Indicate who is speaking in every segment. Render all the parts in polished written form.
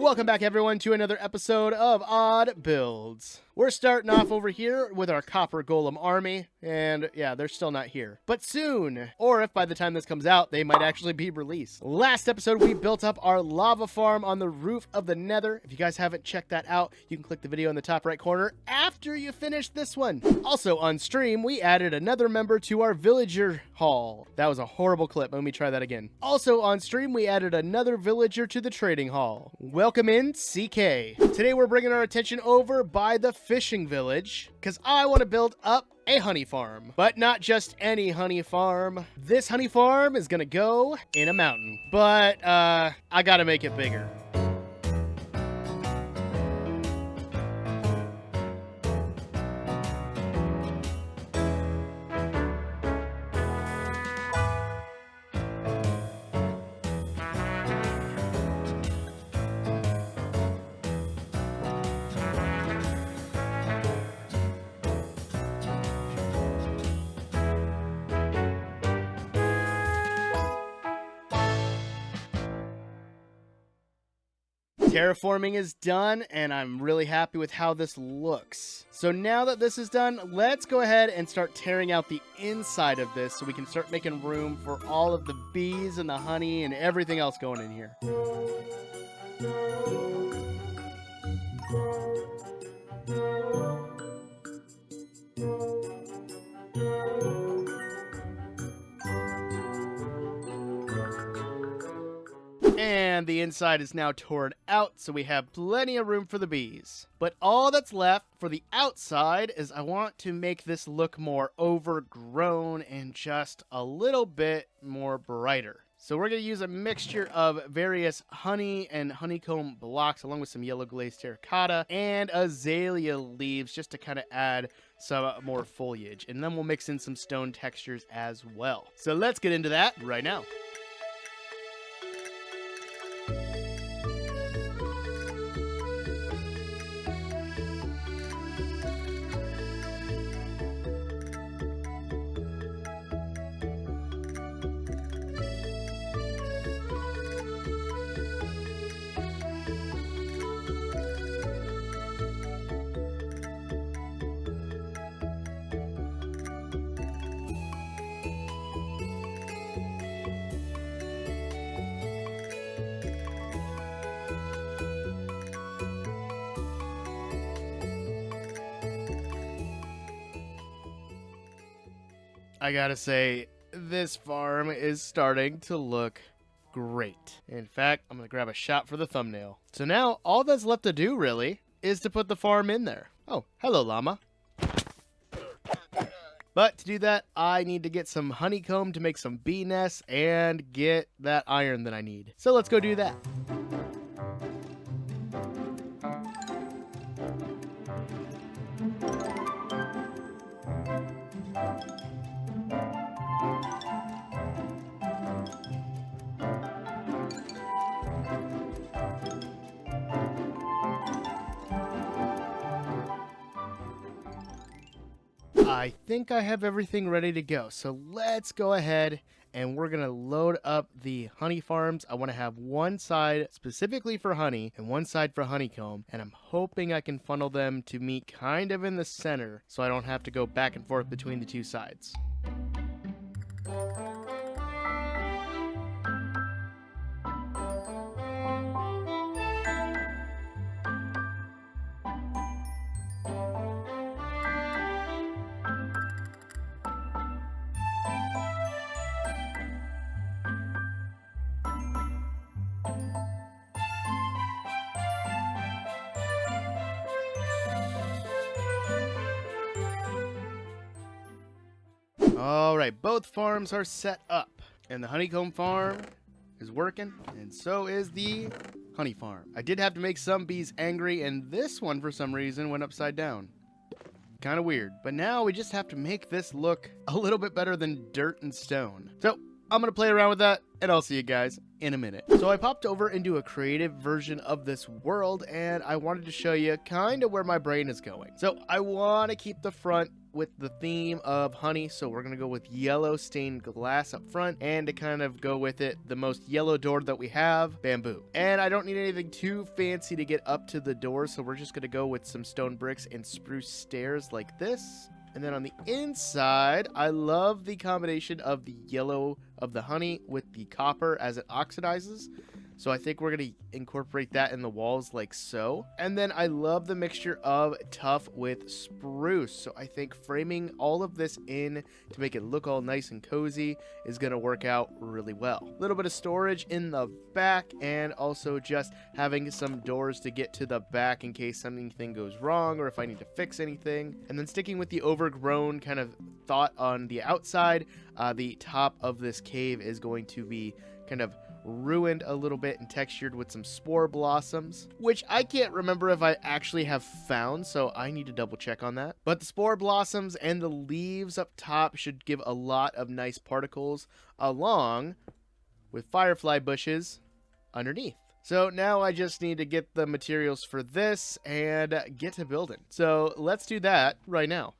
Speaker 1: Welcome back, everyone, to another episode of Odd Builds. We're starting off over here with our copper golem army, and yeah, they're still not here. But soon, or if by the time this comes out, they might actually be released. Last episode, we built up our lava farm on the roof of the Nether. If you guys haven't checked that out, you can click the video in the top right corner after you finish this one. Also on stream, we added another member to our villager hall. That was a horrible clip. Let me try that again. Also on stream, we added another villager to the trading hall. Welcome in, CK. Today, we're bringing our attention over by the fishing village because I want to build up a honey farm, but not just any honey farm. This honey farm is gonna go in a mountain, but I gotta make it bigger. Terraforming is done, and I'm really happy with how this looks. So now that this is done, let's go ahead and start tearing out the inside of this so we can start making room for all of the bees and the honey and everything else going in here. And the inside is now torn out, so we have plenty of room for the bees. But all that's left for the outside is I want to make this look more overgrown and just a little bit more brighter. So we're going to use a mixture of various honey and honeycomb blocks along with some yellow glazed terracotta and azalea leaves just to kind of add some more foliage. And then we'll mix in some stone textures as well. So let's get into that right now. I gotta say, this farm is starting to look great. In fact, I'm gonna grab a shot for the thumbnail. So now, all that's left to do, really, is to put the farm in there. Oh, hello, llama. But to do that, I need to get some honeycomb to make some bee nests and get that iron that I need. So let's go do that. I think I have everything ready to go, so let's go ahead and we're gonna load up the honey farms. I want to have one side specifically for honey and one side for honeycomb, and I'm hoping I can funnel them to meet kind of in the center so I don't have to go back and forth between the two sides. Alright, both farms are set up, and the honeycomb farm is working, and so is the honey farm. I did have to make some bees angry, and this one, for some reason, went upside down. Kind of weird, but now we just have to make this look a little bit better than dirt and stone. So, I'm going to play around with that, and I'll see you guys in a minute. So I popped over into a creative version of this world, and I wanted to show you kind of where my brain is going. So I want to keep the front with the theme of honey, so we're going to go with yellow stained glass up front, and to kind of go with it, the most yellow door that we have, bamboo. And I don't need anything too fancy to get up to the door, so we're just going to go with some stone bricks and spruce stairs like this. And then on the inside, I love the combination of the yellow of the honey with the copper as it oxidizes. So I think we're going to incorporate that in the walls like so. And then I love the mixture of tough with spruce. So I think framing all of this in to make it look all nice and cozy is going to work out really well. A little bit of storage in the back, and also just having some doors to get to the back in case anything goes wrong or if I need to fix anything. And then sticking with the overgrown kind of thought on the outside, the top of this cave is going to be kind of ruined a little bit and textured with some spore blossoms, which I can't remember if I actually have found, so I need to double check on that. But the spore blossoms and the leaves up top should give a lot of nice particles, along with firefly bushes underneath. So now I just need to get the materials for this and get to building. So let's do that right now.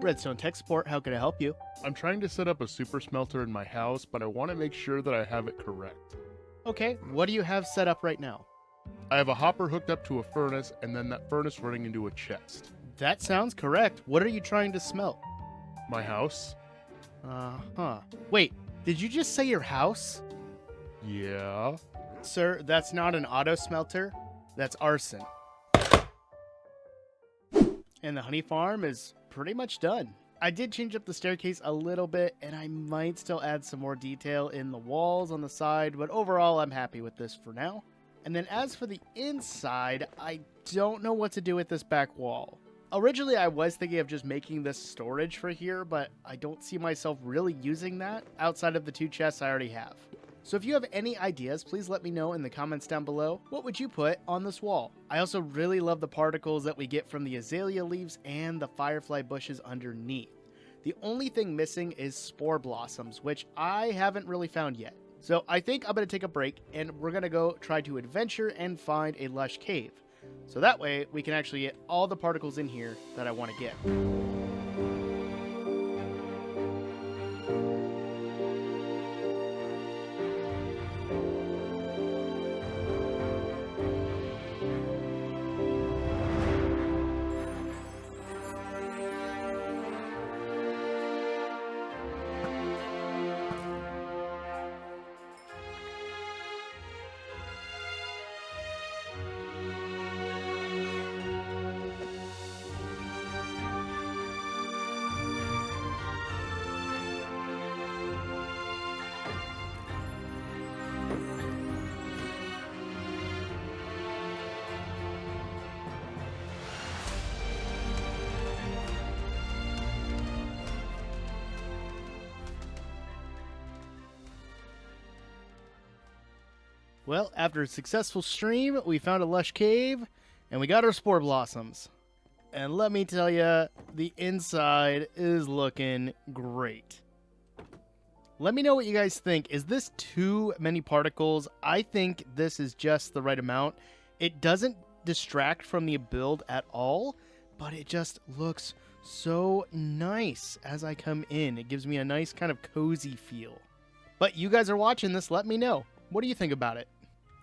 Speaker 1: Redstone Tech Support, how can I help you?
Speaker 2: I'm trying to set up a super smelter in my house, but I want to make sure that I have it correct.
Speaker 1: Okay, what do you have set up right now?
Speaker 2: I have a hopper hooked up to a furnace, and then that furnace running into a chest.
Speaker 1: That sounds correct. What are you trying to smelt?
Speaker 2: My house?
Speaker 1: Wait, did you just say your house?
Speaker 2: Yeah.
Speaker 1: Sir, that's not an auto smelter. That's arson. And the honey farm is pretty much done. I did change up the staircase a little bit, and I might still add some more detail in the walls on the side, but overall I'm happy with this for now. And then as for the inside, I don't know what to do with this back wall. Originally I was thinking of just making this storage for here, but I don't see myself really using that outside of the 2 chests I already have. So if you have any ideas, please let me know in the comments down below. What would you put on this wall? I also really love the particles that we get from the azalea leaves and the firefly bushes underneath. The only thing missing is spore blossoms, which I haven't really found yet. So I think I'm going to take a break, and we're going to go try to adventure and find a lush cave. So that way we can actually get all the particles in here that I want to get. Well, after a successful stream, we found a lush cave, and we got our spore blossoms. And let me tell you, the inside is looking great. Let me know what you guys think. Is this too many particles? I think this is just the right amount. It doesn't distract from the build at all, but it just looks so nice as I come in. It gives me a nice kind of cozy feel. But you guys are watching this, let me know. What do you think about it?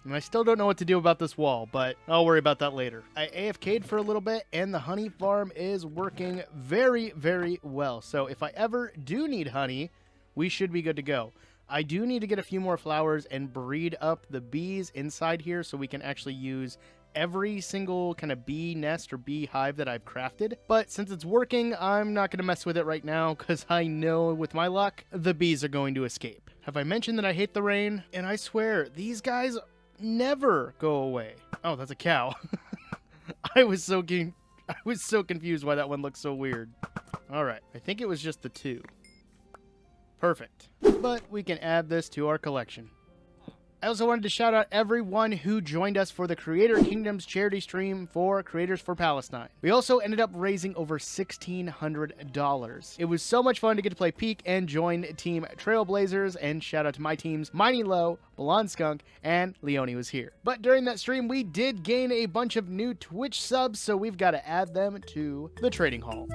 Speaker 1: And I still don't know what to do about this wall, but I'll worry about that later. I AFK'd for a little bit, and the honey farm is working very, very well. So if I ever do need honey, we should be good to go. I do need to get a few more flowers and breed up the bees inside here so we can actually use every single kind of bee nest or bee hive that I've crafted. But since it's working, I'm not going to mess with it right now because I know with my luck, the bees are going to escape. Have I mentioned that I hate the rain? And I swear, these guys never go away. Oh, that's a cow. I was so confused why that one looked so weird. All right, I think it was just the two. Perfect. But we can add this to our collection. I also wanted to shout out everyone who joined us for the Creator Kingdoms charity stream for Creators for Palestine. We also ended up raising over $1,600. It was so much fun to get to play Peak and join Team Trailblazers, and shout out to my teams, Mighty Low, Blonde Skunk, and Leone was here. But during that stream, we did gain a bunch of new Twitch subs, so we've got to add them to the trading hall.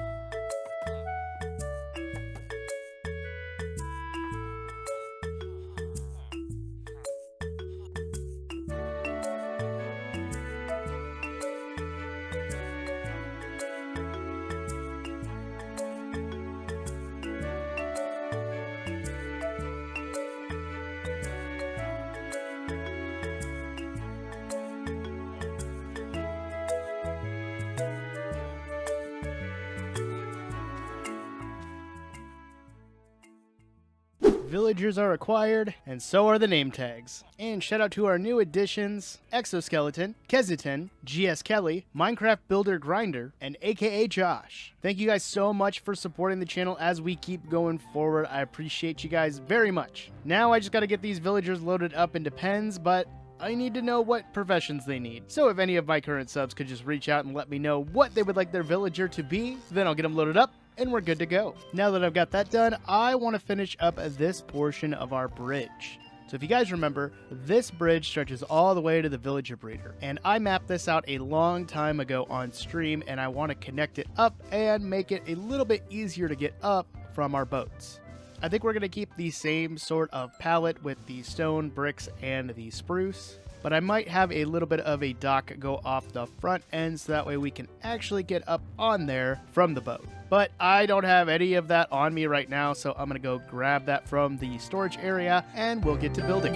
Speaker 1: Villagers are acquired, and so are the name tags. And shout out to our new additions, Exoskeleton, Keziton, GS Kelly, Minecraft Builder Grinder, and AKA Josh. Thank you guys so much for supporting the channel as we keep going forward. I appreciate you guys very much. Now I just gotta get these villagers loaded up into pens, but I need to know what professions they need. So if any of my current subs could just reach out and let me know what they would like their villager to be, then I'll get them loaded up and we're good to go. Now that I've got that done, I want to finish up this portion of our bridge. So if you guys remember, this bridge stretches all the way to the villager breeder. And I mapped this out a long time ago on stream, and I want to connect it up and make it a little bit easier to get up from our boats. I think we're going to keep the same sort of palette with the stone, bricks, and the spruce. But I might have a little bit of a dock go off the front end so that way we can actually get up on there from the boat. But I don't have any of that on me right now, so I'm going to go grab that from the storage area and we'll get to building.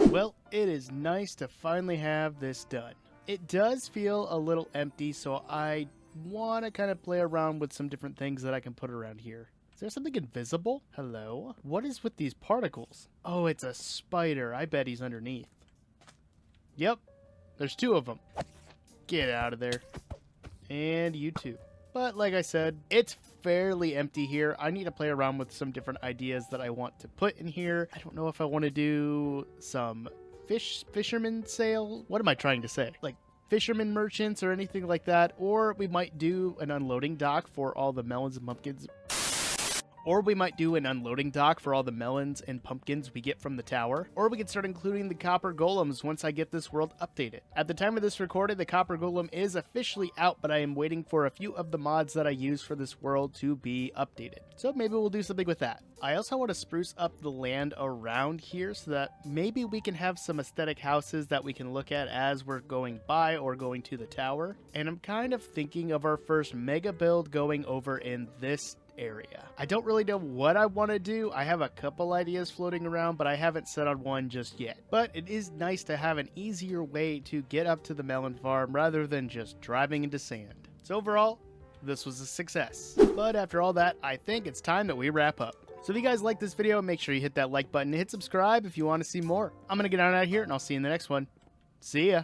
Speaker 1: Well, it is nice to finally have this done. It does feel a little empty, so I want to kind of play around with some different things that I can put around here. Is there something invisible? Hello? What is with these particles? Oh, it's a spider. I bet he's underneath. Yep, there's two of them. Get out of there. And you too. But like I said, it's fairly empty here. I need to play around with some different ideas that I want to put in here. I don't know if I want to do some fisherman sale. What am I trying to say? Like fisherman merchants or anything like that. Or we might do an unloading dock for all the melons and pumpkins. Or we might do an unloading dock for all the melons and pumpkins we get from the tower. Or we could start including the copper golems once I get this world updated. At the time of this recording, the copper golem is officially out, but I am waiting for a few of the mods that I use for this world to be updated. So maybe we'll do something with that. I also want to spruce up the land around here so that maybe we can have some aesthetic houses that we can look at as we're going by or going to the tower. And I'm kind of thinking of our first mega build going over in this area. I don't really know what I want to do. I have a couple ideas floating around, but I haven't set on one just yet. But it is nice to have an easier way to get up to the melon farm rather than just driving into sand. So overall, this was a success. But after all that, I think it's time that we wrap up. So if you guys like this video, make sure you hit that like button and hit subscribe if you want to see more. I'm going to get on out of here and I'll see you in the next one. See ya.